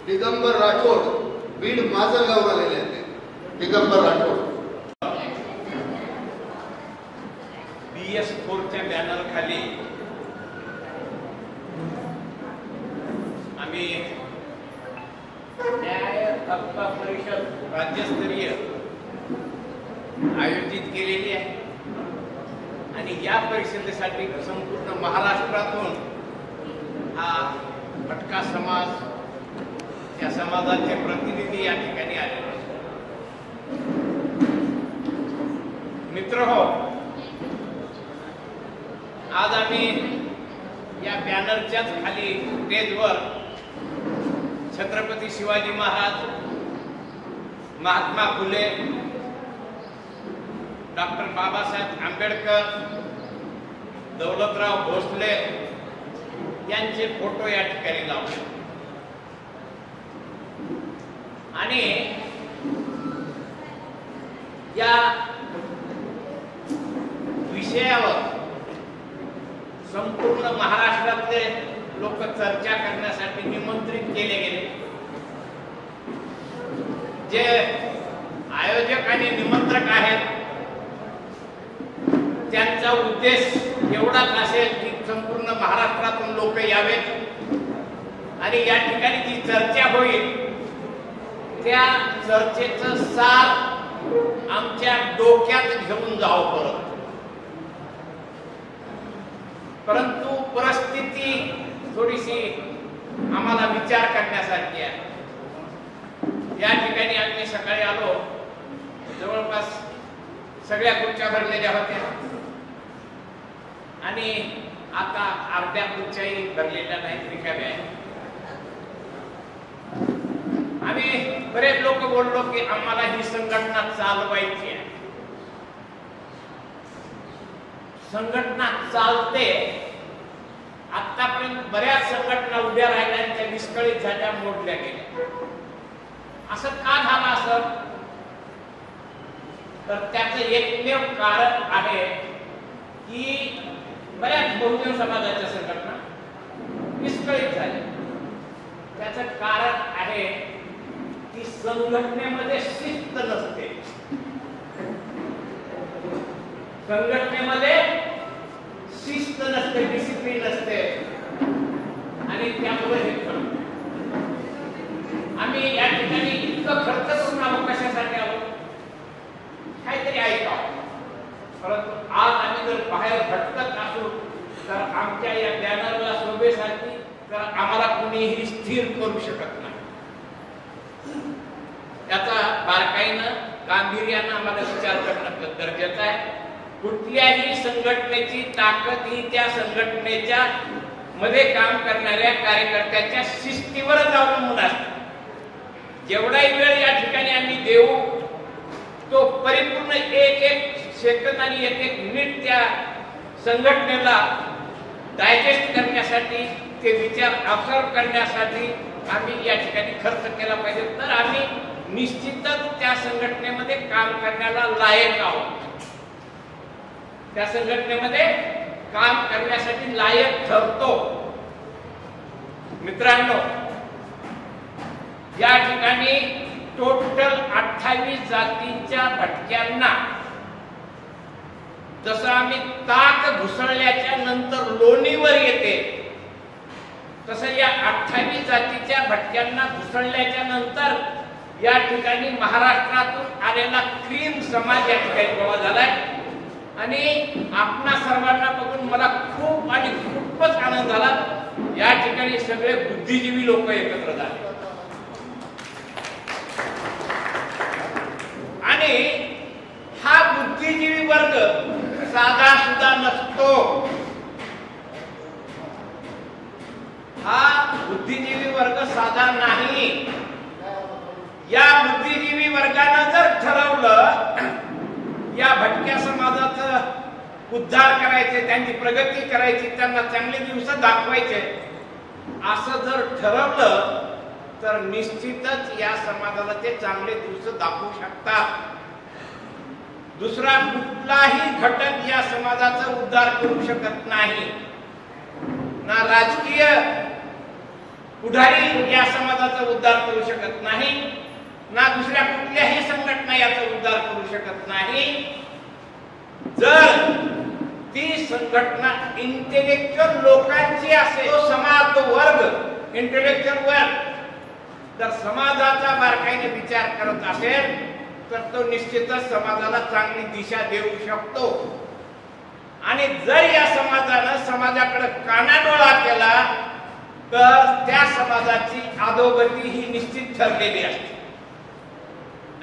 दिगंबर राठोड बीड माजलगाव आलेले आहेत. दिगंबर राठोड BS4च्या बॅनर खाली आम्ही न्याय हक्क परिषद राज्यस्तरीय आयोजित केलेली आहे आणि या परिषदेसाठी संपूर्ण महाराष्ट्रातून हा भटका समाज, त्या समाजाचे प्रतिनिधी या ठिकाणी आलेले आहेत. मित्रहो, आज आम्ही या बॅनरच्याच खाली पेजवर छत्रपती शिवाजी महाराज, महात्मा फुले, डॉक्टर बाबासाहेब आंबेडकर, दौलतराव भोसले यांचे फोटो या ठिकाणी लावले आणि या विषयावर संपूर्ण महाराष्ट्रातले लोक चर्चा करण्यासाठी निमंत्रित केले गेले. जे आयोजक आणि निमंत्रक आहेत त्यांचा उद्देश एवढाच असेल की संपूर्ण महाराष्ट्रातून लोक यावेत आणि या ठिकाणी जी चर्चा होईल त्या चर्चेचं सार आमच्या डोक्यात घेऊन जावं. परंतु परिस्थिती थोडीशी आम्हाला विचार करण्यासारखी आहे. या ठिकाणी आम्ही सकाळी आलो, जवळपास सगळ्या खुर्च्या भरलेल्या होत्या आणि आता अर्ध्या खुर्च्याही भरलेल्या नाहीत, रिकाम्या आहेत. आम्ही बरेच लोक बोललो की आम्हाला ही संघटना चालवायची आहे. संघटना चालते. आतापर्यंत बऱ्याच संघटना उभ्या राहिल्या, त्या विस्कळीत झाल्या, मोडल्या गेल्या. असं का झालं असं? तर त्याचं एकमेव कारण आहे की बऱ्याच बहुजन समाजाच्या संघटना विस्कळीत झाल्या. त्याचं कारण आहे की संघटनेमध्ये शिस्त नसते. संघटनेमध्ये शिस्त नसते, डिसिप्लिन नसते आणि त्यामुळे हे घडतं. आम्ही या ठिकाणी इतकं खर्च करून आलो, कशासाठी आलो? काहीतरी ऐकावं. परंतु आज आम्ही जर बाहेर भटकत असू तर आमच्या या बॅनरला शोभेसाठी तर आम्हाला कोणीही स्थिर करू शकत नाही. त्याचा बारकाईनं, गांभीर्यानं आम्हाला विचार करणं गरजेचं आहे. कुठल्याही संघटनेची ताकद ही त्या संघटनेच्या मध्ये काम करणाऱ्या कार्यकर्त्याच्या शिस्तीवर अवलंबून असते. जेवढाही वेळ या ठिकाणी आम्ही देऊ तो परिपूर्ण एक एक सेकंद आणि एक एक मिनिट त्या संघटनेला डायजेस्ट करण्यासाठी, ते विचार ऑब्झर्व करण्यासाठी आम्ही या ठिकाणी खर्च केला पाहिजे. तर आम्ही निश्चितच त्या संघटनेमध्ये काम करण्याला लायक आहोत. त्या संघटनेमध्ये काम करण्यासाठी लायक ठरतो. मित्रांनो, या ठिकाणी टोटल 28 जातींच्या भटक्यांना जसं आम्ही ताक घुसळल्याच्या नंतर लोणीवर येते तसं या 28 जातीच्या भटक्यांना घुसळल्याच्या नंतर या ठिकाणी महाराष्ट्रातून आलेला क्रीम समाज या ठिकाणी गोळा झालाय आणि आपणा सर्वांना बघून मला खूप आणि खूपच आनंद झाला. या ठिकाणी सगळे बुद्धिजीवी लोक एकत्र झाले आणि हा बुद्धिजीवी वर्ग साधा सुद्धा नसतो. हा बुद्धिजीवी वर्ग साधा नाही. या बुद्धिजीवी वर्गानं जर ठरवलं या भटक्या समाजाचं उद्धार करायचे, त्यांची प्रगती करायची, त्यांना चांगले दिवस दाखवायचे, असं जर ठरवलं तर निश्चितच या समाजाला ते चांगले दिवस दाखवू शकतात. दुसरा कुठलाही घटक या समाजाचा उद्धार करू शकत नाही. ना राजकीय पुढारी या समाजाचा उद्धार करू शकत नाही, ना दुसऱ्या कुठल्याही संघटना याचा उद्धार करू शकत नाही. जर ती संघटना इंटेलेक्च्युअल लोकांची असेल, तो समाज, तो वर्ग इंटेलेक्च्युअल वर्ग जर समाजाचा बारकाईने विचार करत असेल तर तो निश्चितच समाजाला चांगली दिशा देऊ शकतो. आणि जर या समाजानं समाजाकडे कानाडोळा केला तर त्या समाजाची अधोगती ही निश्चित ठरलेली असते.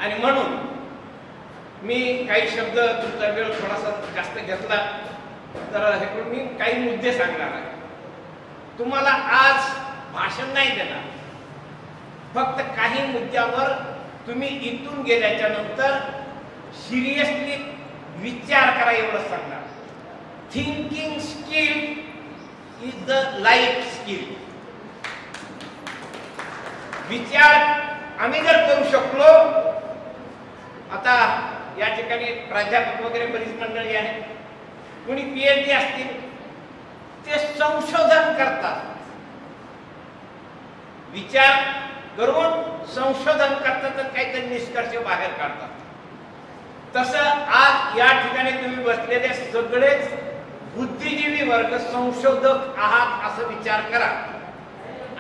आणि म्हणून मी काही शब्द, तुमचा वेळ थोडासा जास्त घेतला तर हे मी काही मुद्दे सांगणार आहे. तुम्हाला आज भाषण नाही देणार, फक्त काही मुद्द्यावर तुम्ही इथून गेल्याच्या नंतर सिरियसली विचार करा एवढं सांगणार. Thinking skill is the life skill. विचार आम्ही जर करू शकलो, आता या ठिकाणी प्राध्यापक वगैरे बरीच मंडळी आहे, कोणी PhD असतील, ते संशोधन करतात, विचार करून संशोधन करतात, काहीतरी निष्कर्ष बाहेर काढतात. तसं आज या ठिकाणी तुम्ही बसलेले सगळेच बुद्धिजीवी वर्ग संशोधक आहात असं विचार करा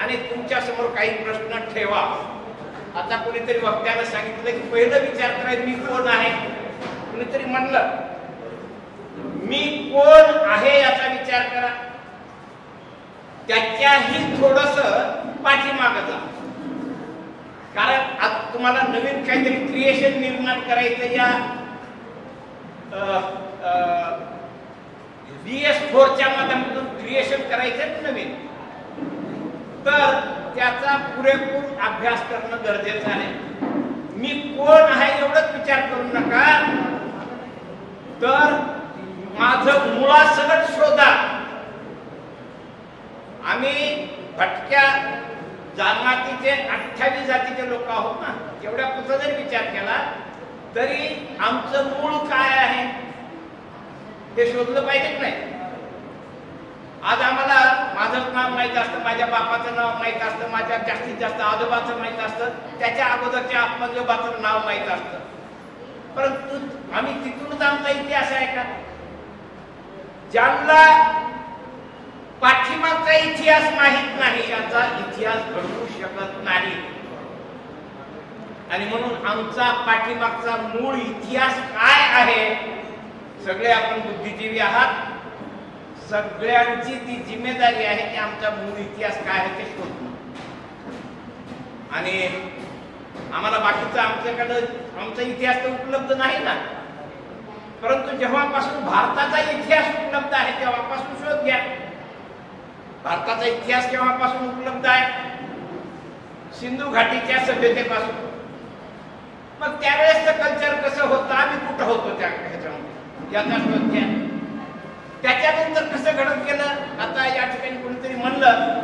आणि तुमच्या समोर काही प्रश्न ठेवा. आता कोणीतरी वक्त्यानं सांगितलं की पहिलं विचार करायचं मी कोण आहे. कोणीतरी म्हणलं मी कोण आहे याचा विचार करा, त्याच्याही थोडस पाठीमागं जा. कारण आज तुम्हाला नवीन काहीतरी क्रिएशन निर्माण करायचं या DS4च्या माध्यमातून क्रिएशन करायचं नवीन, तर त्याचा पुरेपूर अभ्यास करणं गरजेचं आहे. मी कोण आहे एवढंच विचार करू नका, तर माझं मुळासकट शोधा. आम्ही भटक्या जमातीचे 28 जातीचे लोक आहोत ना, एवढ्या पुढचा जरी विचार केला तरी आमचं मूळ काय आहे ते शोधलं पाहिजे की नाही. आज आम्हाला माझं नाव माहित असतं, माझ्या बापाचं नाव माहित असतं, माझ्या जास्तीत जास्त आजोबाचं माहित असतं, त्याच्या अगोदरच्या आत्मजोबाचं नाव माहित असतं, परंतु आम्ही तिथूनच आमचा इतिहास आहे का. ज्यांना पाठीमागचा इतिहास माहित नाही याचा इतिहास घडवू शकत नाही. आणि म्हणून आमचा पाठीमागचा मूळ इतिहास काय आहे, सगळे आपण बुद्धिजीवी आहात, सगळ्यांची ती जिम्मेदारी आहे की आमचा मूळ इतिहास काय आहे ते शोधणं. आणि आम्हाला बाकीचं आमच्याकडं आमचा इतिहास तर उपलब्ध नाही ना, परंतु जेव्हापासून भारताचा इतिहास उपलब्ध आहे तेव्हापासून शोध घ्या. भारताचा इतिहास केव्हापासून उपलब्ध आहे, सिंधू घाटीच्या सभ्यतेपासून. मग त्यावेळेसचं कल्चर कसं होतं, आम्ही कुठं होतो त्या ह्याच्यामध्ये, याचा शोध घ्या. त्याच्यानंतर कसं घडत गेलं. आता या ठिकाणी कोणीतरी म्हणलं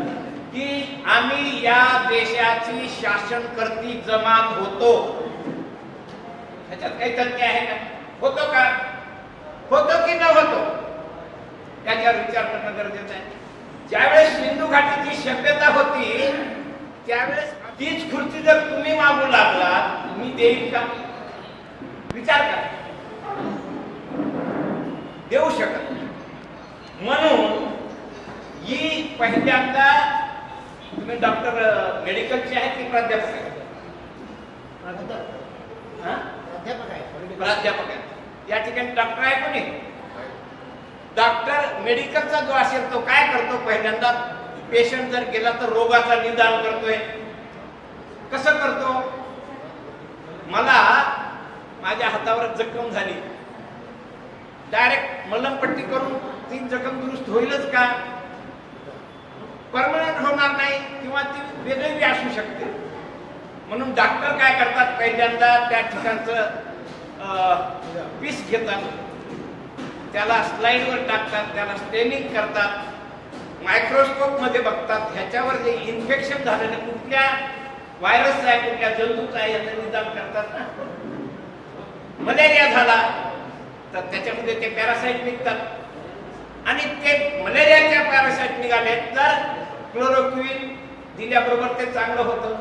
की आम्ही या देशाची शासनकर्ती जमात होतो, ह्याच्यात काही तथ्य आहे का, होतो का, होतो की न होतो याच्यावर विचार करणं गरजेचं आहे. ज्यावेळेस सिंधू घाटीची सभ्यता होती त्यावेळेस तीच खुर्ची जर तुम्ही मागू लागलात, तुम्ही देईल का, विचार करा, देऊ शकत. म्हणून ही पहिल्यांदा तुम्ही डॉक्टर मेडिकलचे आहेत की प्राध्यापक आहेत, प्राध्यापक आहेत या ठिकाणी. डॉक्टर आहे कोणी, डॉक्टर मेडिकलचा जो असेल तो काय करतो, पहिल्यांदा पेशंट जर गेला तर रोगाचा निदान करतोय. कसं करतो, मला माझ्या हातावर जखम झाली, डायरेक्ट मलमपट्टी करून ती जखम दुरुस्त होईलच का, परमनंट होणार नाही किंवा ती वेगळी असू शकते. म्हणून डॉक्टर काय करतात, पहिल्यांदा त्या ठिकाणचं पीस घेतात, त्याला स्लाइडवर टाकतात, त्याला स्टेनिंग करतात, मायक्रोस्कोप मध्ये बघतात, ह्याच्यावर जे इन्फेक्शन झालेलं कुठल्या व्हायरस आहे, कुठल्या जंतूचा आहे याचं निदान करतात ना. मलेरिया झाला तर त्याच्यामध्ये ते पॅरासाइट निघतात आणि ते मलेरियाच्या पॅरासाइट निघाले तर क्लोरोक्विन दिल्याबरोबर ते चांगलं होतं.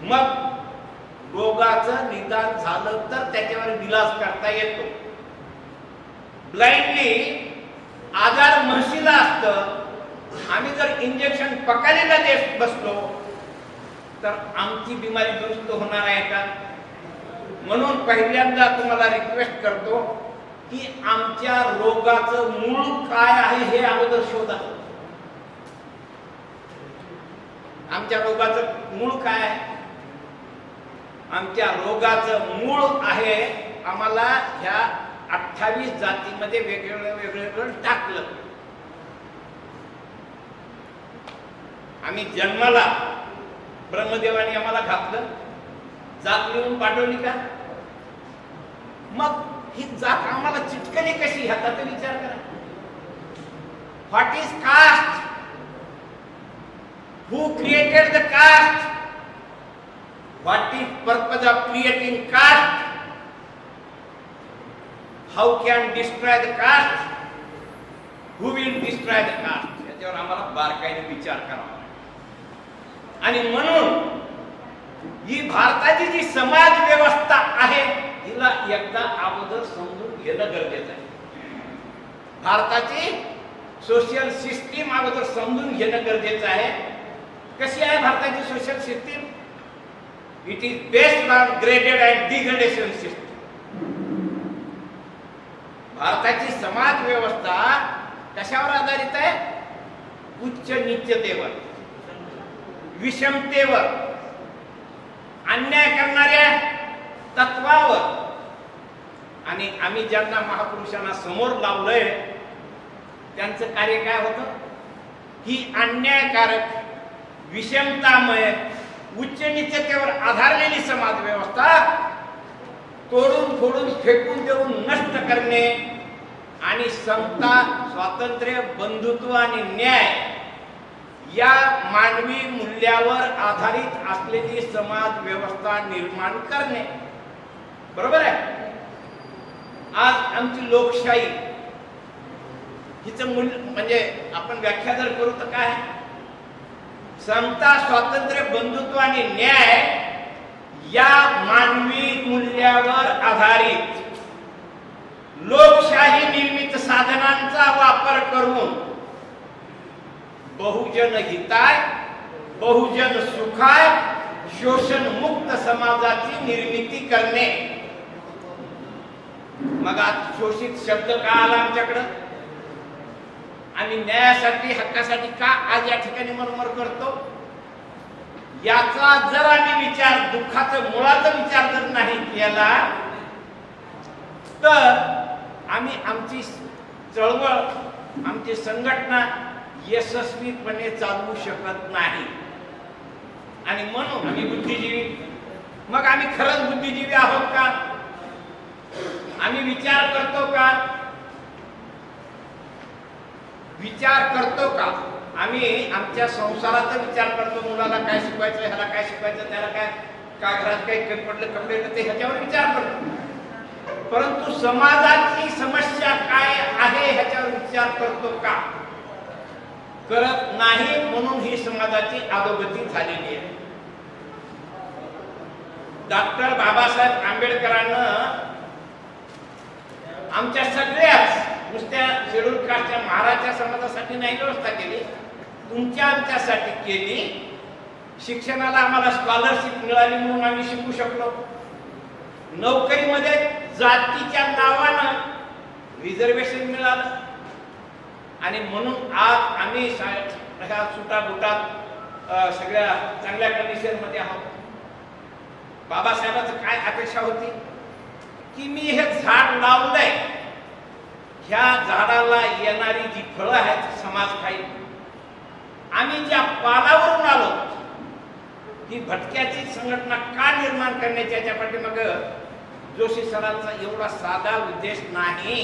मग रोगाचं निदान झालं तर त्याच्यावर इलाज करता येतो. ब्लाइंडली आजार म्हशीला असतं, आम्ही जर इंजेक्शन पकालीला देत बसलो तर आमची बिमारी दुरुस्त होणार आहे का? म्हणून पहिल्यांदा तुम्हाला रिक्वेस्ट करतो की आमच्या रोगाचं मूळ काय आहे हे अगोदर शोधा. आमच्या रोगाचं मूळ काय आहे? आमच्या रोगाचं मूळ आहे आम्हाला ह्या 28 जातीमध्ये वेगवेगळं टाकलं. आम्ही जन्माला ब्रह्मदेवाने आम्हाला घातलं, जात लिहून पाठवली का? मग ही जात आम्हाला चिटकली कशी ह्याचा तर विचार करा. What is caste? Who created the caste? What is purpose of creating caste? How can destroy the caste? Who will destroy the caste? याच्यावर आम्हाला बारकाईने विचार करावा. आणि म्हणून ही भारताची जी समाज व्यवस्था आहे हिला एकदा अगोदर समजून घेणं गरजेचं आहे. भारताची सोशल सिस्टीम अगोदर समजून घेणं गरजेचं आहे. कशी आहे भारताची social system? It is based on graded and degradation system. भारताची समाज व्यवस्था कशावर आधारित आहे? उच्च नीचतेवर, विषमतेवर, अन्याय करणाऱ्या तत्वावर. आणि आम्ही ज्यांना महापुरुषांना समोर लावलंय त्यांचं कार्य काय होतं? ही अन्यायकारक, विषमतामय, उच्च नीचतेवर आधारलेली समाज व्यवस्था तोडून फोडून फेकून देऊन नष्ट करणे आणि समता, स्वातंत्र्य, बंधुत्व आणि न्याय या मानवी मूल्यावर आधारित असलेली समाज व्यवस्था निर्माण करणे. बरोबर आहे? आज आमची लोकशाही हिचं मूल्य म्हणजे आपण व्याख्या जर करू तर काय? समता, स्वातंत्र्य, बंधुत्व आणि न्याय या मानवी मूल्यावर आधारित लोकशाही निर्मित साधनांचा वापर करून बहुजन हिताय, बहुजन सुखाय, शोषण मुक्त समाजाची निर्मिती करणे. मग आज शोषित शब्द का आला आमच्याकडं? आम्ही न्यायासाठी, हक्कासाठी का आज या ठिकाणी मरमर करतो? याचा जर आम्ही विचार, दुःखाचा मुळाचा विचार जर नाही केला तर आम्ही आमची चळवळ, आमची संघटना यशस्वीपणे चालवू शकत नाही. आणि म्हणून आम्ही बुद्धिजीवी. मग आम्ही खरंच बुद्धिजीवी आहोत का? आम्ही विचार करतो का? विचार करतो का? आम्ही आमच्या संसाराचा विचार करतो. मुलाला काय शिकवायचं, ह्याला काय शिकवायचं, त्याला काय घरात काही कमी पडलं, कपडे ते ह्याच्यावर विचार करतो. परंतु समाजाची समस्या काय आहे ह्याच्यावर विचार करतो का? करत नाही. म्हणून ही समाजाची अधोगती झालेली आहे. डॉक्टर बाबासाहेब आंबेडकरांना आमच्या सगळ्याच नुसत्या शेड्यूल कास्टच्या महाराजच्या समाजासाठी नाही व्यवस्था केली, तुमच्या आमच्यासाठी केली. शिक्षणाला आम्हाला स्कॉलरशिप मिळाली म्हणून आम्ही शिकू शकलो. नोकरीमध्ये जातीच्या नावानं रिझर्वेशन मिळालं आणि म्हणून आज आम्ही ह्या सुटाबुटात सगळ्या चांगल्या कंडिशन मध्ये आहोत. बाबासाहेबांचं काय अपेक्षा होती की मी हे झाड लावलंय, ह्या झाडाला येणारी जी फळं आहेत समाज खाईल. आम्ही ज्या पालावरून आलो ही भटक्याची संघटना का निर्माण करण्याची याच्या पाठीमाग जोशी सरांचा एवढा साधा उद्देश नाही.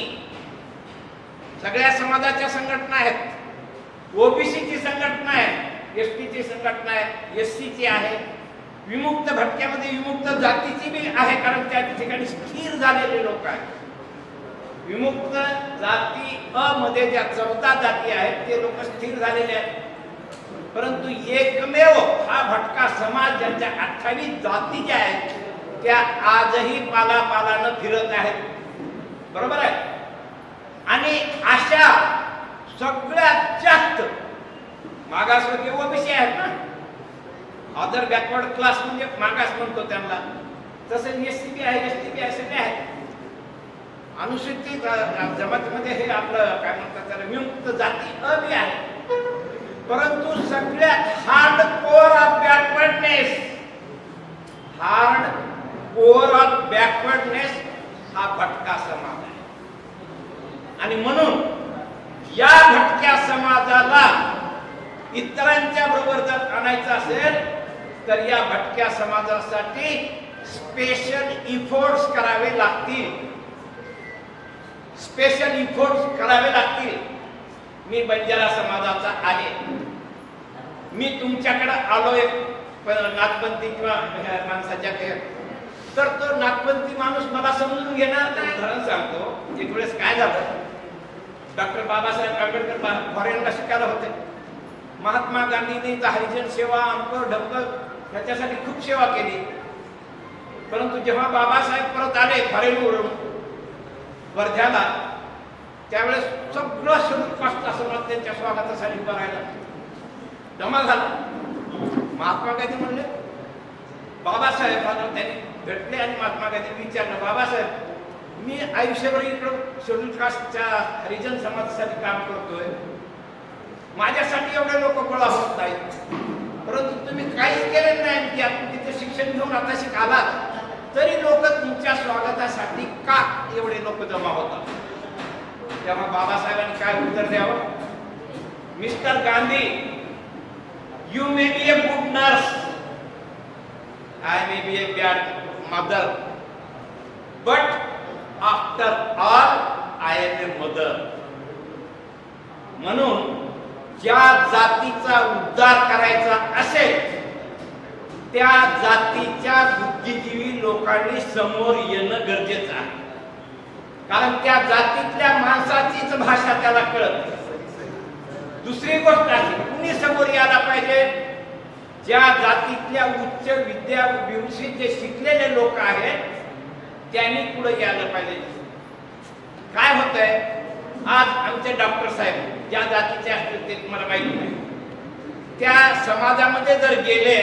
सगळ्या समाजाच्या संघटना आहेत. ओबीसीची संघटना आहे, एसटीची संघटना आहे, एससीची आहे, विमुक्त भटक्यामध्ये विमुक्त जातीची बी आहे, कारण त्या ठिकाणी स्थिर झालेले लोक आहेत. विमुक्त जाती अ मध्ये ज्या 14 जाती आहेत ते लोक स्थिर झालेले आहेत. परंतु एकमेव हा भटका समाज ज्यांच्या 28 जाती ज्या आहेत त्या आजही पालापालानं फिरत आहेत, बरोबर आहे. आणि अशा सगळ्यात जास्त मागासवर्गीय ओबीसी आहेत ना, अदर बॅकवर्ड क्लास म्हणजे मागास म्हणतो त्यांना, तसं एससीबी आहे, एसटीबी आहे, सगळे आहेत. अनुसूचित जमातीमध्ये हे आपलं काय म्हणतात त्याला विमुक्त जाती अबी आहे. परंतु सगळ्यात hard core of backwardness, hard core of backwardness हा भटका समाज आहे. आणि म्हणून या भटक्या समाजाला इतरांच्या बरोबर जर आणायचं असेल तर या भटक्या समाजासाठी स्पेशल इफोर्ट्स करावे लागतील, स्पेशल इफोर्ट्स करावे लागतील. मी बंजारा समाजाचा आहे, मी तुमच्याकडे आलो एक नागपंथी किंवा माणसाच्या तर तो नागपंथी माणूस मला समजून घेणार नाही. उदाहरण सांगतो, एक वेळेस काय झालं, डॉक्टर बाबासाहेब आंबेडकर फॉरेनला शिकायला होते. महात्मा गांधींनी हरिजन सेवा अमकं ढमकं ह्याच्यासाठी खूप सेवा केली. परंतु जेव्हा बाबासाहेब परत आले फॉरेनवरून वर्ध्याला, त्यावेळेस सगळं शेड्यूल कास्ट समाज त्यांच्या स्वागतासाठी उभं राहिला, जमा झाला. महात्मा गांधी म्हणले बाबासाहेबांना, त्यांनी भेटले आणि महात्मा गांधी विचारलं, बाबासाहेब मी आयुष्यभर इकडं शेड्यूल कास्टच्या हरिजन समाजासाठी काम करतोय, माझ्यासाठी एवढे लोक गोळा होत नाहीत, परंतु तुम्ही काहीच केलेलं नाही की आपण तिथे शिक्षण घेऊन आता शिकाला तरी लोक तुमच्या स्वागतासाठी का एवढे लोक जमा होतात. तेव्हा बाबासाहेबांनी काय उत्तर द्यावं, mister Gandhi, you may be a good nurse, I may be a bad mother, but after all I am a mother. म्हणून ज्या जातीचा उद्धार करायचा असेल त्या जातीच्या बुद्धिजीवी लोकांनी समोर येणं गरजेचं आहे, कारण त्या जातीतल्या माणसाचीच भाषा त्याला कळत. दुसरी गोष्ट आहे, कुणी समोर यायला पाहिजे, ज्या जातीतल्या उच्च विद्याभ्यासित जे शिकलेले लोक आहेत त्यांनी पुढे यायला पाहिजे. काय होतंय, आज आमचे डॉक्टर साहेब ज्या जातीचे असतील ते तुम्हाला माहिती नाही, त्या समाजामध्ये जर गेले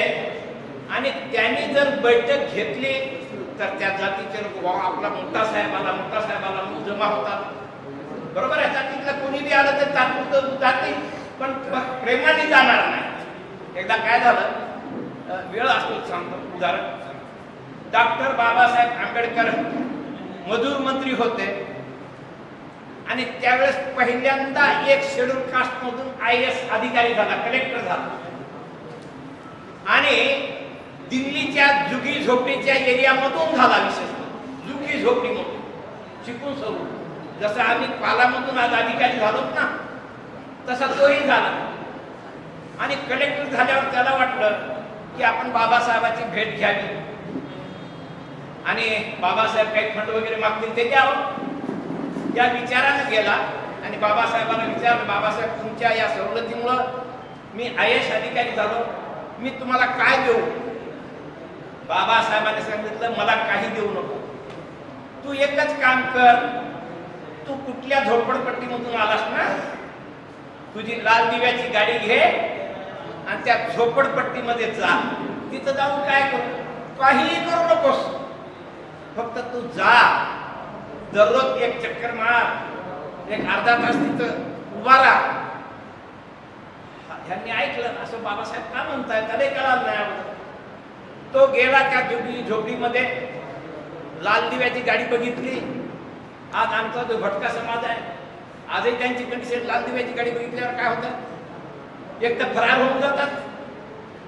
आणि त्यांनी जर बैठक घेतली तर त्या जातीचे लोक आपला मोठा साहेब आला, मोठा साहेब आला म्हणून जमा होतात, बरोबर आहे. जातीतलं कोणी बी आलं तर तात्पुरतं जातील, पण प्रेमाने जाणार नाही. एकदा काय झालं, वेळ असतो सांगतो उदाहरण, डॉक्टर बाबासाहेब आंबेडकर मजूर मंत्री होते आणि त्यावेळेस पहिल्यांदा एक शेड्यूल कास्ट मधून IAS अधिकारी झाला, कलेक्टर झाला आणि दिल्लीच्या जुगी झोपडीच्या एरियामधून झाला. विशेष जुगी झोपडीमधून शिकून सवरून, जसं आम्ही पालामधून आज अधिकारी झालोत ना तसा तोही झाला. आणि कलेक्टर झाल्यावर त्याला वाटलं की आपण बाबासाहेबांची भेट घ्यावी आणि बाबासाहेब काही फंड वगैरे मागतील ते द्यावं या विचारानं गेला. आणि बाबासाहेबांना विचारलं, बाबासाहेब तुमच्या या सवलतीमुळं मी IAS अधिकारी झालो, मी तुम्हाला काय देऊ. बाबासाहेबांनी सांगितलं, मला काही देऊ नको, तू एकच काम कर, तू कुठल्या झोपडपट्टीमधून आलास ना, तुझी लाल दिव्याची गाडी घे आणि त्या झोपडपट्टीमध्ये जा, तिथं जाऊन काय करू, काहीही करू नकोस, फक्त तू जा, दररोज एक चक्कर मार, एक अर्धा तास तिथं उभा राहा. ह्यांनी ऐकलं, असं बाबासाहेब का म्हणताय, त्याला कळालं नाही अगोदर. तो गेला त्या झोपडीमध्ये, लाल दिव्याची गाडी बघितली. आज आमचा जो भटका समाज आहे आजही त्यांची कंडिशन, लाल दिव्याची गाडी बघितल्यावर काय होतं, एक तर फरार होऊन जातात,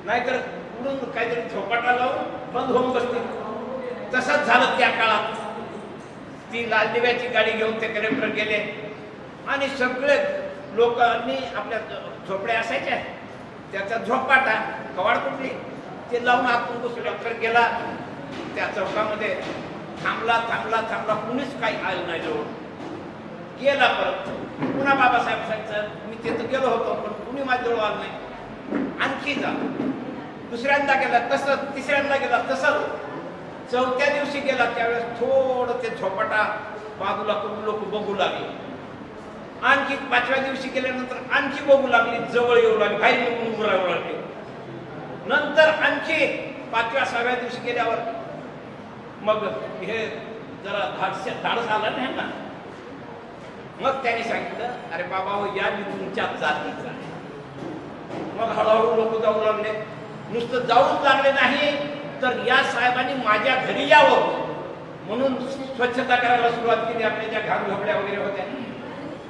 नाहीतर उडून काहीतरी झोपाटा लावून बंद होऊन बसतील. तसंच झालं त्या काळात. ती लाल दिव्याची गाडी घेऊन ते कलेक्टर गेले आणि सगळे लोकांनी आपल्या झोपड्या असायच्या त्याचा झोपाटा कवाड कुठली ते लावून आपण तो कलेक्टर गेला त्या चौकामध्ये, थांबला थांबला थांबला, कुणीच काही आलं नाही जवळ. गेला परत, पुन्हा बाबासाहेब सांगितलं, मी तिथं गेलो होतो पण कुणी माझ्याजवळ आलं नाही. आणखी जा. दुसऱ्यांदा गेला तसं, तिसऱ्यांदा गेला तसं. चौथ्या दिवशी गेला त्यावेळेस थोडं ते झोपाटा बाजूला करून लोक बघू लागले. आणखी पाचव्या दिवशी गेल्यानंतर आणखी बघू लागली, जवळ येऊ लागली, बाहेर निघून उभं राहू लागले. नंतर आणखी पाचव्या सहाव्या दिवशी गेल्यावर मग हे जरा धाडस आलं नाही ना. मग त्यांनी सांगितलं, अरे बाबा हो, या मी तुमच्या जातीचा आहे. मग हळूहळू लोक जाऊ लागले. नुसतं जाऊच लागले नाही तर या साहेबांनी माझ्या घरी यावं म्हणून स्वच्छता करायला सुरुवात केली. आपल्या ज्या घाम झोपड्या वगैरे होत्या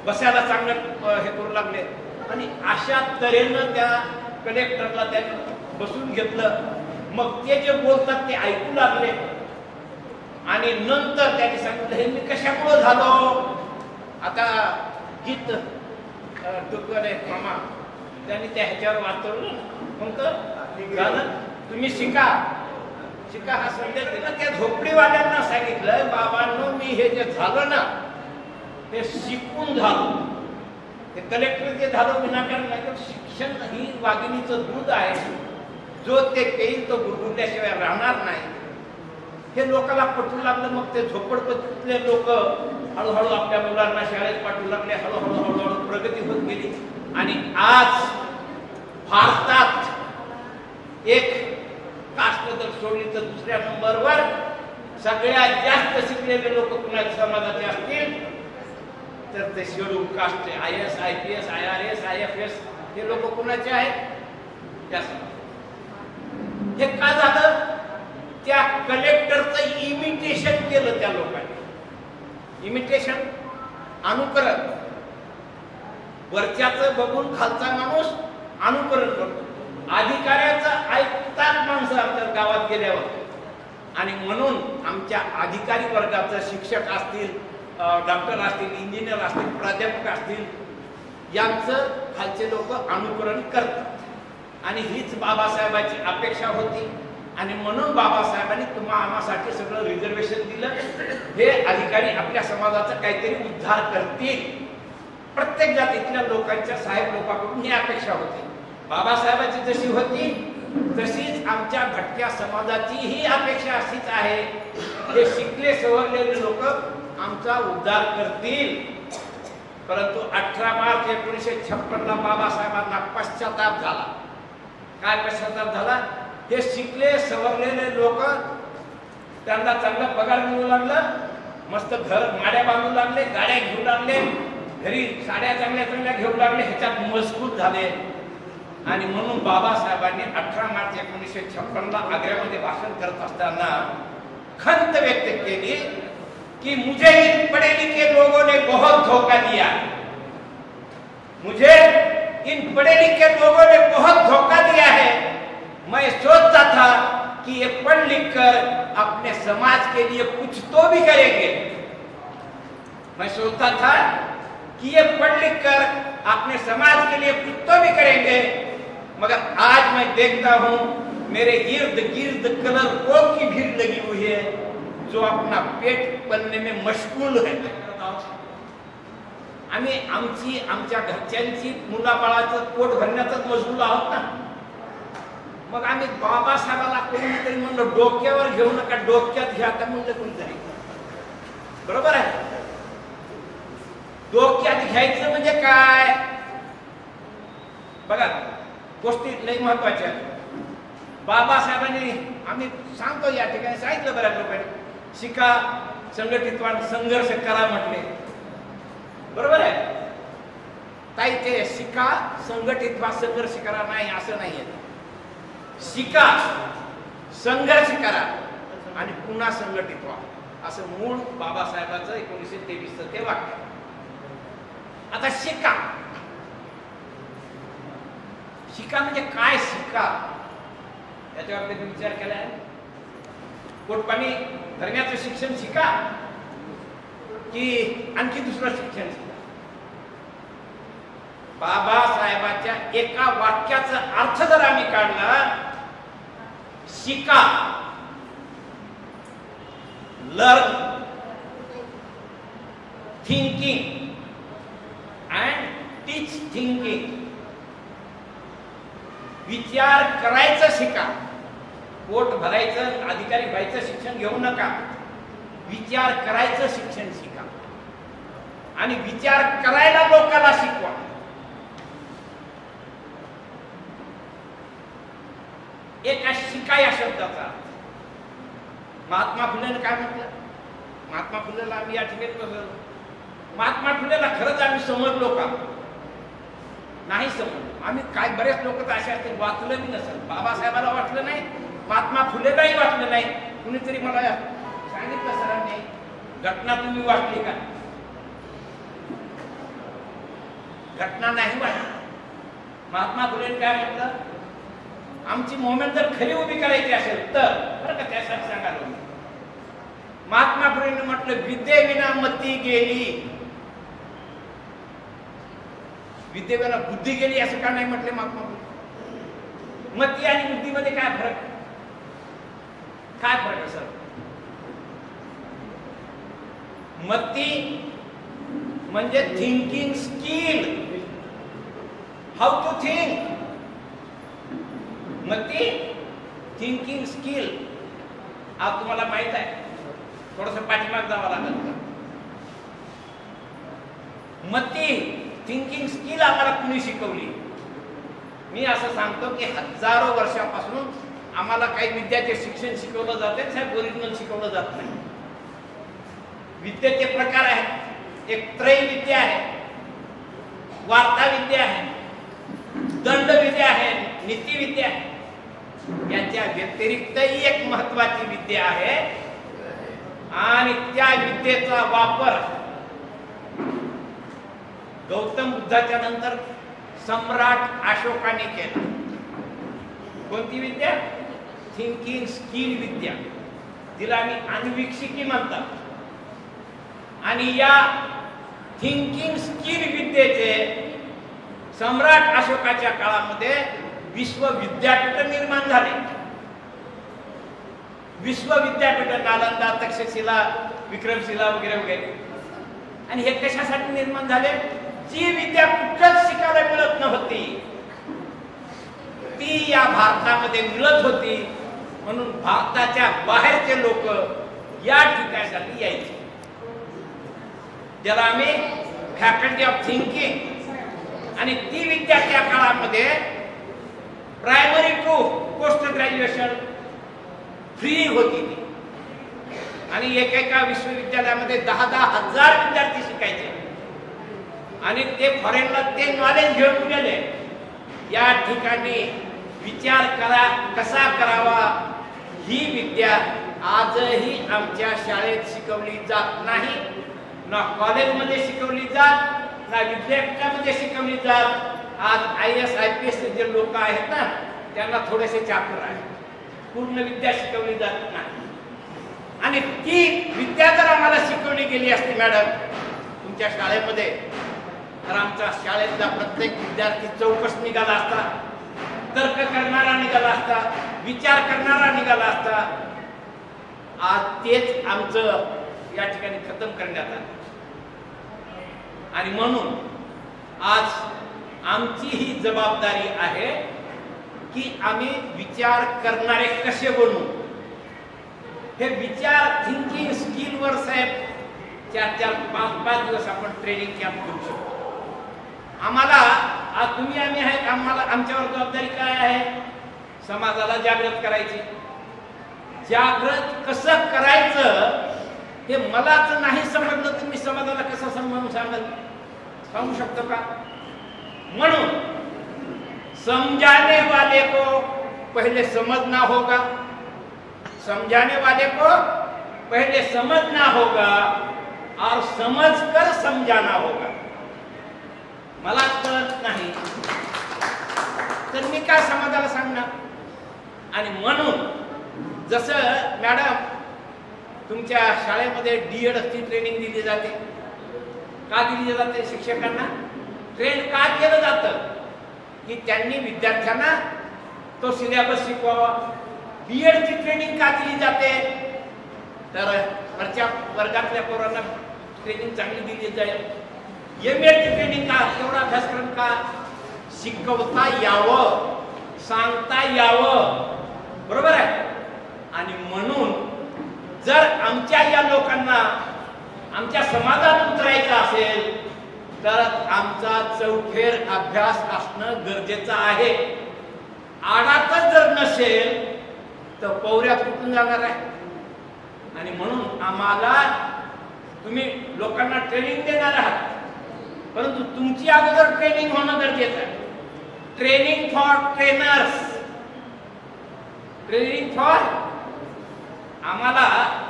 बसायला चांगलं हे करू लागले. आणि अशा तऱ्हेनं त्या कलेक्टरला त्यांनी बसून घेतलं. मग ते जे बोलतात ते ऐकू लागले. आणि नंतर त्यांनी सांगितलं, हे मी कशामुळे झालो. आता गीत तुकले मामा त्यांनी त्या ह्याच्यावर वाचवलं. म्हणतं तुम्ही शिका शिका हा संदेश दिला. त्या झोपडीवाल्यांना सांगितलं, बाबांनो मी हे जे झालं ना ते शिकून झालं. ते कलेक्टर जे झालं विनाकारण नाही, तर शिक्षण ही वाघिणीचं दूध आहे. जो ते पेईल तो गुरगुरल्याशिवाय राहणार नाही. हे लोकांना पटवू लागलं. मग ते झोपडपट्टीतले लोक हळूहळू आपल्या मुलांना शाळेत पाठवू लागले. हळूहळू हळूहळू प्रगती होत गेली. आणि आज भारतात एक कास्ट जर सोडली तर दुसऱ्या नंबरवर सगळ्यात जास्त शिकलेले लोक कुणाच्या समाजाचे असतील तर ते schedule caste, IAS, IPS, IRS, IFS हे लोक कुणाचे आहेत. हे का झालं. त्या कलेक्टरचं इमिटेशन केलं त्या लोकांनी. इमिटेशन, अनुकरण. वरच्याचं बघून खालचा माणूस अनुकरण करतो. अधिकाऱ्याचं ऐकतात माणसं आमच्या गावात गेल्यावर. आणि म्हणून आमच्या अधिकारी वर्गाचं, शिक्षक असतील, डॉक्टर असतील, इंजिनियर असतील, प्राध्यापक असतील, यांचं खालचे लोक अनुकरण करतात. आणि हीच बाबासाहेबांची अपेक्षा होती. आणि म्हणून बाबासाहेबांनी आम्हासाठी सगळं रिझर्वेशन दिलं. हे अधिकारी आपल्या समाजाचा काहीतरी उद्धार करतील. प्रत्येक जातीतल्या लोकांच्या साहेब लोकांकडून ही अपेक्षा होती. बाबासाहेबांची जशी होती तशीच आमच्या भटक्या समाजाची ही अपेक्षा अशीच आहे. हे शिकले सवरलेले लोक आमचा उद्धार करतील. परंतु 18 मार्च 1956 ला बाबासाहेबांना पश्चाताप झाला. काय पश्चाताप झाला. हे शिकले सवरलेले लोक, त्यांना चांगला पगार मिळू लागला, मस्त घर माड्या बांधू लागले, गाड्या घेऊ लागले, घरी साड्या चांगल्या चांगल्या घेऊ लागले, ह्याच्यात मजबूत झाले. आणि म्हणून बाबासाहेबांनी 18 मार्च 1956 ला आग्र्यामध्ये भाषण करत असताना खंत व्यक्त केली कि मुझे इन पढ़े लिखे लोगों ने बहुत धोखा दिया. मुझे इन पढ़े लिखे लोगों ने बहुत धोखा दिया है. मैं सोचता था कि ये पढ़ लिख कर अपने समाज के लिए कुछ तो भी करेंगे. मैं सोचता था कि ये पढ़ लिख कर अपने समाज के लिए कुछ तो भी करेंगे, मगर आज मैं देखता हूं मेरे इर्द गिर्द कलरकों की भीड़ लगी हुई है जो अपना पेट पलने में मशगूल है. आम्ही आमच्या घरच्यांची मुलाबाळाचं पोट भरण्यातच मशगूल आहोत ना. मग आम्ही बाबासाहेबाला कोणीतरी म्हणलं डोक्यावर घेऊ नका, डोक्यात घ्या का म्हणलं कोणीतरी. बरोबर आहे. डोक्यात घ्यायचं म्हणजे काय बघा, गोष्टी लई महत्वाच्या. बाबासाहेबांनी आम्ही सांगतो या ठिकाणी सांगितलं बऱ्याच लोकांनी, शिका, संघटित व्हा, संघर्ष करा म्हटले. बरोबर आहे. ताई ते शिका, संघटित व्हा, संघर्ष करा नाही असं नाहीये. शिका, संघर्ष करा आणि पुन्हा संघटित व्हा असं मूळ बाबासाहेबांचं 1923 ते वाक्य. आता शिका, शिका म्हणजे काय शिका याच्यावर कधी विचार केलाय. पोटपाणी धरण्याचं शिक्षण शिका की आणखी दुसरं शिक्षण शिका. बाबासाहेबांच्या एका वाक्याचा अर्थ जर आम्ही काढला, शिका, learn, thinking and teach thinking. विचार करायचं शिका. पोट भरायचं अधिकारी व्हायचं शिक्षण घेऊ नका. विचार करायचं शिक्षण शिका आणि विचार करायला लोकांना शिकवा. एका शिका या शब्दाचा महात्मा फुलेनं काय म्हटलं? महात्मा फुलेला आम्ही या ठिकाणी बघलो. महात्मा फुलेला खरंच आम्ही समजलो का? नाही समजलो. आम्ही काय बरेच लोक तर असे असतील वाचलं बी नसेल. बाबासाहेबाला वाटलं नाही, महात्मा फुलेलाही वाटलं नाही. कुणीतरी मला सांगितलं सरांनी, घटना तुम्ही वाचली का? घटना नाही वाटली. महात्मा फुलेने काय म्हटलं? आमची मोमेंट जर खरी उभी करायची असेल तर बरं का, त्यासाठी सांगायला महात्मा फुलेने म्हटलं विद्येविना मती गेली. विद्येविना बुद्धी गेली असं का नाही म्हटले महात्मा फुले? मती आणि बुद्धीमध्ये काय फरक? काय फरक आहे सर? मती म्हणजे thinking skill, how to think. मती थिंकिंग स्किल. आज तुम्हाला माहित आहे, थोडस पाठीमाग जावं लागेल. मती थिंकिंग स्किल आम्हाला कुणी शिकवली? मी असं सांगतो की हजारो वर्षापासून आम्हाला काही विद्याचे शिक्षण शिकवलं जाते, साहेब ओरिजिनल शिकवलं जात नाही. विद्येचे प्रकार आहेत. एक त्रैविद्या आहे, वार्ता विद्या आहे, दंड विद्या आहे, नीती विद्या आहे. याच्या व्यतिरिक्तही एक महत्वाची विद्या आहे आणि त्या विद्येचा वापर गौतम बुद्धाच्या नंतर सम्राट अशोकाने केला. कोणती विद्या? थिंकिंग स्किल विद्या, तिला आम्ही अन्वीक्षिकी म्हणतात. आणि या थिंकिंग स्किल विद्येचे सम्राट अशोकाच्या काळामध्ये विश्वविद्यापीठ निर्माण झाले. विश्वविद्यापीठ, नालंदा, तक्षशिला, विक्रमशिला वगैरे वगैरे. आणि हे कशासाठी निर्माण झाले? जी विद्या कुठंच शिकायला मिळत नव्हती ती या भारतामध्ये मिळत होती, म्हणून भारताच्या बाहेरचे लोक या ठिकाणासाठी यायचे. ज्याला आम्ही फॅकल्टी ऑफ थिंकिंग. आणि ती विद्या त्या काळामध्ये primary to post graduation free होती ती. आणि एकेका विश्वविद्यालयामध्ये 10,000 विद्यार्थी शिकायचे आणि ते फॉरेनला ते नॉलेज घेऊन गेले. या ठिकाणी विचार कसा करावा ही विद्या आजही आमच्या शाळेत शिकवली जात नाही, ना कॉलेजमध्ये शिकवली जात, ना विद्यापीठामध्ये शिकवली जात. आज IAS IPS जे लोक आहेत ना, त्यांना थोडेसे चाकर आहे, पूर्ण विद्या शिकवली जात नाही. आणि ती विद्या जर आम्हाला शिकवली गेली असती मॅडम तुमच्या शाळेमध्ये, तर आमच्या शाळेतला प्रत्येक विद्यार्थी चौकस निघाला असता, तर्क करणारा निघाला असता, विचार करणारा निघाला असता. आज तेच आमचं या ठिकाणी खतम करण्यात आलं. आणि म्हणून आज आमची ही जबाबदारी आहे की आम्ही विचार करणारे कसे बनू. हे विचार थिंकिंग स्किलवर साहेब 4-4, 5-5 दिवस आपण ट्रेनिंग कॅम्प करू शकतो. आम्हाला आज तुम्ही आम्ही आहेत, आम्हाला आमच्यावर जबाबदारी काय आहे? समाजाला जागृत करायची. जागृत कसं करायचं हे मलाच नाही समजलं तर मी समाजाला कसं समजावून सांगू शकतो का? म्हणून समझाने वाले को पहले समझना होगा, समझाने वाले को पहले समझना होगा और समझकर समझाना होगा. मला कळत नाही तर मी काय समाजाला सांगणार? आणि म्हणून जसं मॅडम तुमच्या शाळेमध्ये D.Ed ची ट्रेनिंग दिली जाते, का दिली जाते? शिक्षकांना ट्रेन का केलं जातं की त्यांनी विद्यार्थ्यांना तो सिलेबस शिकवावा. B.Ed ची ट्रेनिंग का दिली जाते? तर वरच्या वर्गातल्या पोरांना ट्रेनिंग चांगली दिली जाईल. M.Ed ची ट्रेनिंग का? एवढा अभ्यासक्रम का? शिकवता यावं, सांगता यावं, बरोबर आहे. आणि म्हणून जर आमच्या या लोकांना आमच्या समाजात उतरायचं असेल तर आमचा चौफेर अभ्यास असणं गरजेचं आहे. आडातच जर नसेल तर पौऱ्यात कुठून जाणार आहे. आणि म्हणून आम्हाला तुम्ही लोकांना ट्रेनिंग देणार आहात, परंतु तुमची अगोदर ट्रेनिंग होणं गरजेचं आहे. Training for trainers, training for. आम्हाला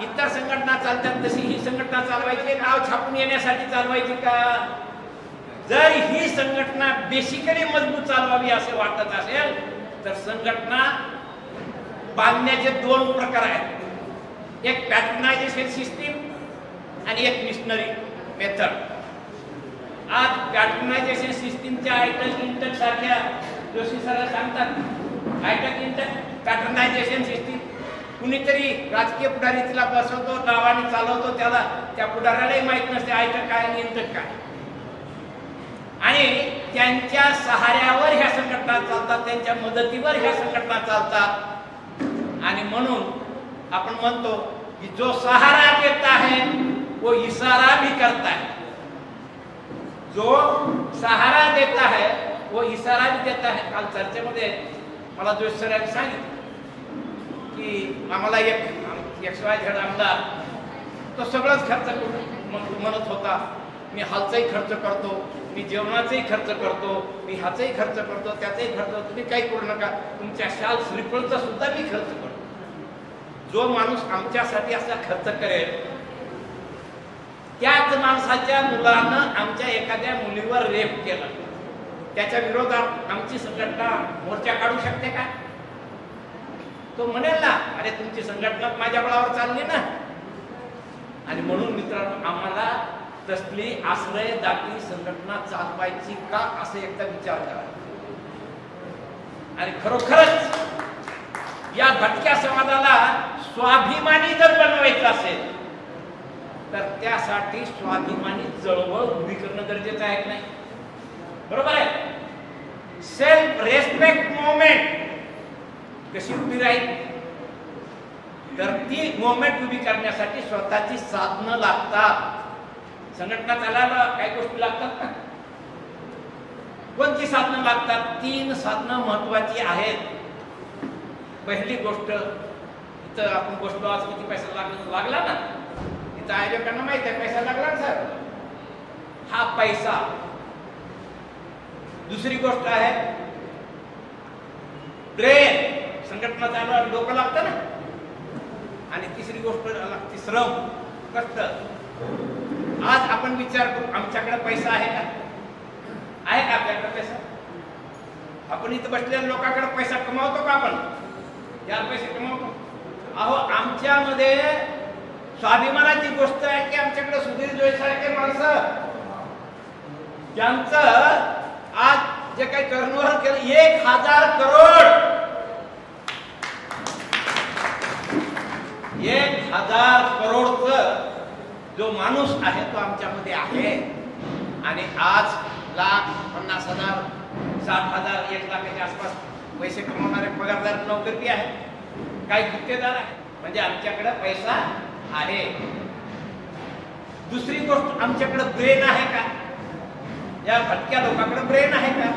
इतर संघटना चालतात तशी ही संघटना चालवायची, नाव छापून येण्यासाठी चालवायची का? जर ही संघटना बेसिकली मजबूत चालवावी असे वाटत असेल तर संघटना बांधण्याचे दोन प्रकार आहेत. एक पॅटर्नायझेशन सिस्टीम आणि एक मिशनरी मेथड. आज पॅटर्नायझेशन सिस्टीमच्या आयटक इंटक सारख्या जोशी सर सांगतात, आयटक इंटक पॅटर्नायझेशन सिस्टीम. कुणीतरी राजकीय पुढारी तिला बसवतो, नावाने चालवतो, त्याला त्या पुढाऱ्यालाही माहित नसते आयटक काय आणि इंटक काय. आणि त्यांच्या सहाऱ्यावर ह्या संघटना चालतात, त्यांच्या मदतीवर ह्या संघटना चालतात. आणि म्हणून आपण म्हणतो कि जो सहारा देता है वो इशारा भी करता है. जो सहारा देता है वो इशारा भी देता है. काल चर्चेमध्ये मला जोशी सरांनी सांगितलं की आम्हाला एक XYZ आमदार तो सगळंच खर्च म्हणत होता, मी हालचाही खर्च करतो, मी जेवणाचाही खर्च करतो, मी ह्याचाही खर्च करतो, त्याचाही खर्च, तुम्ही काही करू नका, तुमच्या शाल श्रीफळचा सुद्धा मी खर्च करतो. जो माणूस आमच्यासाठी असा खर्च करेल त्याच माणसाच्या मुलानं आमच्या एखाद्या मुलीवर रेप केला, त्याच्या विरोधात आमची संघटना मोर्चा काढू शकते का? तो म्हणेल ना, अरे तुमची संघटना माझ्या बळावर चालली ना. आणि म्हणून मित्रांनो, आम्हाला तसली आश्रयदाती संघटना चालवायची का असं एकदा विचार करा. आणि खरोखरच या भटक्या समाजाला स्वाभिमानी जर बनवायचं असेल तर त्यासाठी स्वाभिमानी चळवळ उभी करणं गरजेचं आहे की नाही? बरोबर आहे. सेल्फ रेस्पेक्ट मुवमेंट कशी उभी राहील तर ती मुवमेंट उभी करण्यासाठी स्वतःची साधनं लागतात. संघटना चालायला काही गोष्टी लागतात ना. कोणती साधनं लागतात? 3 साधनं महत्वाची आहेत. पहिली गोष्ट, इथं आपण बसलो, आज किती पैसा लागला ना, इथं आयोजकांना माहिती आहे पैसा लागला ना सर, हा पैसा. दुसरी गोष्ट आहे ब्रेन, संघटना चालवायला डोकं लागतं ना. आणि तिसरी गोष्ट लागते श्रम, कष्ट. आज आपण विचार करू, आमच्याकडे पैसा आहे का? आहे का आपल्याकडे पैसा? आपण इथं बसलेल्या लोकांकडे पैसा कमावतो का? आपण यार पैसे कमावतो. अहो, आमच्यामध्ये स्वाभिमानाची गोष्ट आहे की आमच्याकडे सुधीर जोशी सारखे माणसं, ज्यांचं आज जे काही टर्नओव्हर केलं 1000 करोड, 1000 करोडचं जो माणूस आहे तो आमच्यामध्ये आहे. आणि आज 1,50,000, 60,000, 1 लाखाच्या आसपास पैसे कमवणारे पगारदार नोकरी आहे, काही गुत्तेदार आहे. म्हणजे आमच्याकडे पैसा आहे. दुसरी गोष्ट, आमच्याकडे ब्रेन आहे का? या भटक्या लोकांकडे ब्रेन आहे का?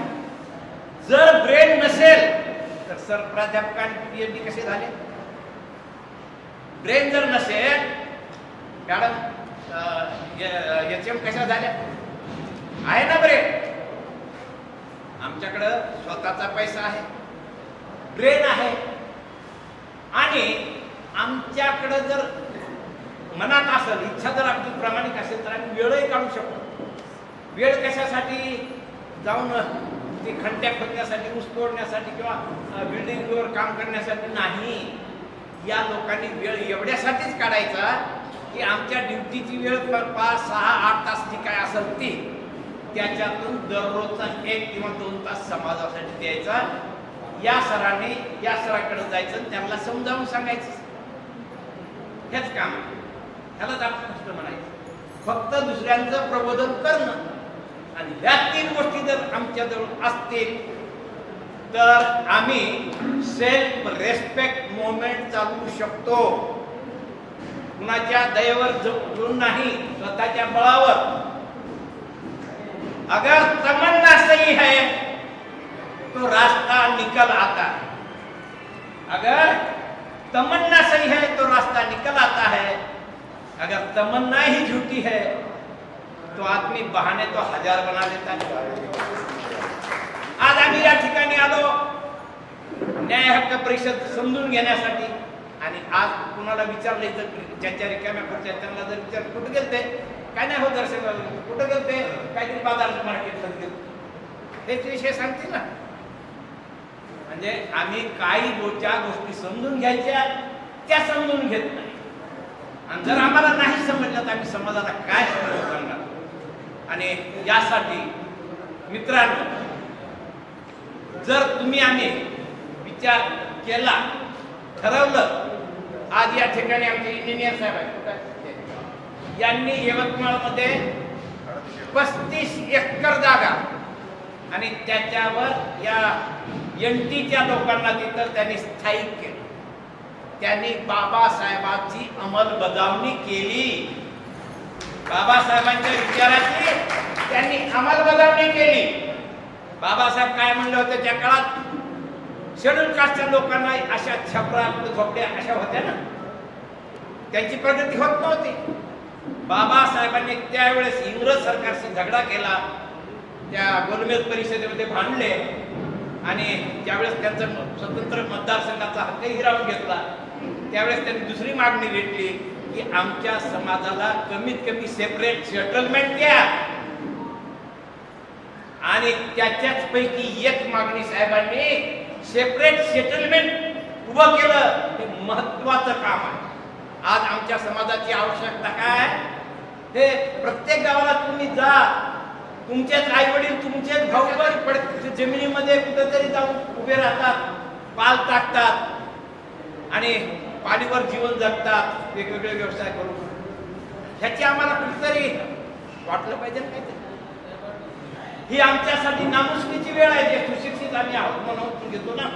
जर ब्रेन नसेल तर सर प्राध्यापकांनी PhD कसे झाले? ब्रेन जर नसेल, मॅडम HM कशा झाल्या? आहे ना ब्रेन. आमच्याकडं स्वतःचा पैसा आहे, ब्रेन आहे. आणि आमच्याकडं जर मनात असेल, इच्छा जर आपली प्रामाणिक असेल तर आम्ही वेळही काढू शकतो. वेळ कशासाठी? जाऊन ती खंड्या खोदण्यासाठी, ऊस तोडण्यासाठी किंवा बिल्डिंगवर काम करण्यासाठी नाही. या लोकांनी वेळ एवढ्यासाठीच काढायचा की आमच्या ड्युटीची वेळ 5, 6, 8 तास जी काय असेल ती, त्याच्यातून दररोजचा 1 किंवा 2 तास समाजासाठी द्यायचा. या सरांनी या सराकडे जायचं, त्यांना समजावून सांगायचं. हेच काम, ह्यालाच आपण कष्ट म्हणायचं. फक्त दुसऱ्यांचं प्रबोधन करणं. आणि या 3 गोष्टी जर आमच्या जवळ असतील तर आम्ही सेल्फ रेस्पेक्ट मुवमेंट चालवू शकतो. कुणाच्या दयेवर जोडून नाही, स्वतःच्या बळावर. अगर तमन्ना सही है तो रास्ता निकल आता है. अगर तमन्ना सही है तो रास्ता निकल आता है. अगर तमन्ना ही झूठी है तो आदमी बहाने तो हजार बना लेता है. आज आम्ही या ठिकाणी आलो न्याय हक्क परिषद समजून घेण्यासाठी. आणि आज कुणाला विचारले तर ज्यांच्या रिकाम्या खुर्च्या त्यांना जर विचार कुठे गेलते, काय नाही होत दर्शन, कुठे गेलते, काहीतरी बाजार मार्केटला गेलो, हेच विषय सांगतील ना. म्हणजे आम्ही काही ज्या गोष्टी समजून घ्यायच्या त्या समजून घेत नाही. आणि जर आम्हाला नाही समजलं तर आम्ही समाजाला काय सांगणार. आणि यासाठी मित्रांनो, जर तुम्ही आम्ही विचार केला, ठरवलं. आज या ठिकाणी आमचे इंजिनियर साहेब आहेत, यांनी यवतमाळमध्ये 35 एकर जागा आणि त्याच्यावर या एनटीच्या लोकांना तिथं त्यांनी स्थायिक केलं. त्यांनी बाबासाहेबांची अंमलबजावणी केली. बाबासाहेबांच्या विचाराची त्यांनी अंमलबजावणी केली. बाबासाहेब काय म्हणले होते त्या काळात, शेड्यूल कास्टच्या लोकांना अशा छपरा झोपड्या अशा होत्या ना, त्यांची प्रगती होत नव्हती. बाबासाहेबांनी त्यावेळेस इंग्रज सरकारशी झगडा केला, त्या गोलमेज परिषदेमध्ये भांडले आणि त्यावेळेस त्यांचा स्वतंत्र मतदारसंघाचा हक्क हिरावून घेतला. त्यावेळेस त्यांनी दुसरी मागणी घेतली की आमच्या समाजाला कमीत कमी सेपरेट सेटलमेंट द्या. आणि त्याच्याच पैकी एक मागणी साहेबांनी सेपरेट सेटलमेंट उभं केलं. हे महत्वाचं काम आहे. आज आमच्या समाजाची आवश्यकता काय? हे प्रत्येक गावाला तुम्ही जा, तुमचेच आई वडील तुमचेच भाऊ बहीण जमिनीमध्ये कुठेतरी जाऊन उभे राहतात, पाल टाकतात आणि पाणीवर जीवन जगतात, वेगवेगळे व्यवसाय करून. ह्याची आम्हाला कुठेतरी वाटलं पाहिजे ना. ही आमच्यासाठी नामुष्कीची वेळ आहे. जे सुशिक्षित आम्ही आहोत म्हणून घेतो ना,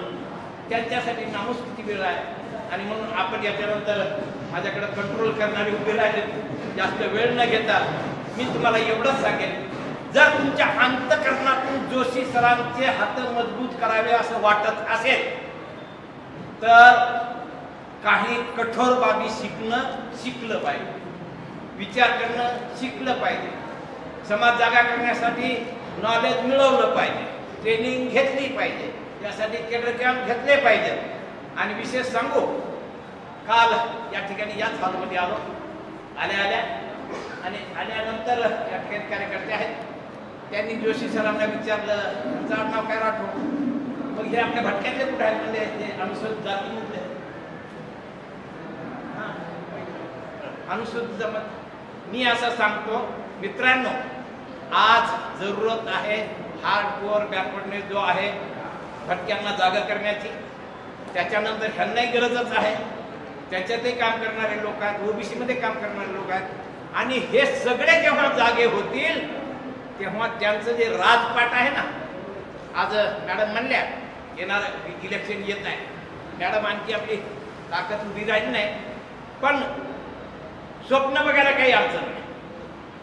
त्यांच्यासाठी नामुष्कीची वेळ आहे. आणि म्हणून आपण याच्यानंतर माझ्याकडे कंट्रोल करणारे उभे राहिले. जास्त वेळ न घेता मी तुम्हाला एवढंच सांगेन, जर तुमच्या अंतःकरणातून जोशी सरांचे हात मजबूत करावे असं वाटत असेल तर काही कठोर बाबी शिकलं पाहिजे, विचार करणं शिकलं पाहिजे, समाज जागा करण्यासाठी नॉलेज मिळवलं पाहिजे, ट्रेनिंग घेतली पाहिजे, यासाठी केडर कॅम्प घेतले पाहिजे. आणि विशेष सांगू, काल या ठिकाणी याच हॉलमध्ये आलो, आल्या आणि आल्यानंतर या ठिकाणी कार्यकर्ते आहेत, त्यांनी जोशी सरांना विचारलं तुमचं नाव काय राठोड, मग हे आपल्या भटक्यातले कुठे आहेत म्हणजे ते अनुसूचित जातीमधले, अनुसूचित जमात. मी असं सांगतो मित्रांनो, आज जरूरत आहे हार्डकोअर बॅकवर्डनेस जो आहे भटक्यांना जागा करण्याची. त्याच्यानंतर ह्यांनाही गरजच आहे, त्याच्यातही काम करणारे लोक आहेत, ओबीसी मध्ये काम करणारे लोक आहेत. आणि हे सगळे जेव्हा जागे होतील तेव्हा त्यांचं जे राजपाट आहे ना, आज मॅडम म्हणल्या येणार इलेक्शन येत आहे, मॅडम आणखी आपली ताकद उभी राहिली नाही, पण स्वप्न बघायला काही अडचण नाही.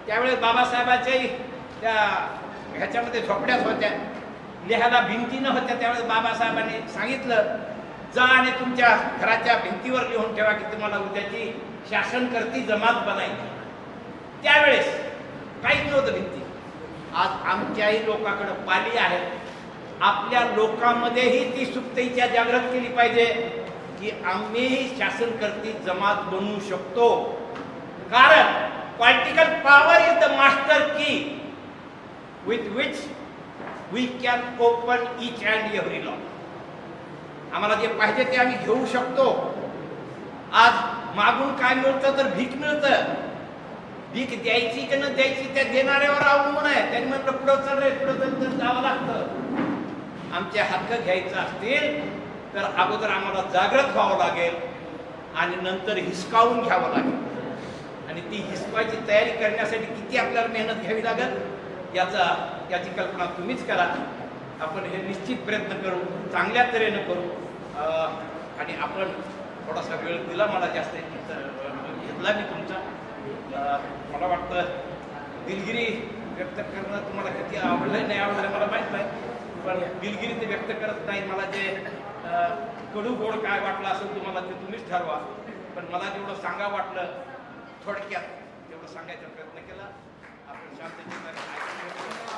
त्यावेळेस बाबासाहेबांच्याही त्या ह्याच्यामध्ये झोपड्याच होत्या, लिहायला भिंती न होत्या. त्यावेळेस बाबासाहेबांनी सांगितलं जा आणि तुमच्या घराच्या भिंतीवर लिहून ठेवा की तुम्हाला उद्याची शासनकर्ती जमात बनायची. त्यावेळेस काहीच नव्हतं भिंती. आज आमच्याही लोकांकडे पाली आहे. आपल्या लोकांमध्येही ती सुप्ततेच्या जागृत केली पाहिजे की आम्हीही शासनकर्ती जमात बनवू शकतो. कारण political power is the master की with which we can open each and every lock. आम्हाला जे पाहिजे ते आम्ही घेऊ शकतो. आज मागून काय मिळतं तर भीक मिळतं. भीक द्यायची की न द्यायची त्या देणाऱ्यावर अवलंबून आहे. त्यांनी म्हटलं पुढं चल रे, पुढं चल तर जावं लागतं. आमचे हक्क घ्यायचे असतील तर अगोदर आम्हाला जागृत व्हावं लागेल आणि नंतर हिसकावून घ्यावं लागेल. आणि ती हिसकावायची तयारी करण्यासाठी किती आपल्याला मेहनत घ्यावी लागेल याची कल्पना तुम्हीच करा. आपण हे निश्चित प्रयत्न करू, चांगल्या तऱ्हेनं करू. आणि आपण थोडासा वेळ दिला मला जास्त घेतला मी तुमचा. मला वाटतं दिलगिरी व्यक्त करणं तुम्हाला किती आवडलं नाही आवडलं मला माहीत नाही, पण दिलगिरी ते व्यक्त करत नाही. मला जे कडू गोड काय वाटलं असेल तुम्हाला ते तुम्हीच ठरवा, पण मला जेवढं सांगा वाटलं थोडक्यात तेवढं सांगायचा प्रयत्न केला. आपण शांततेने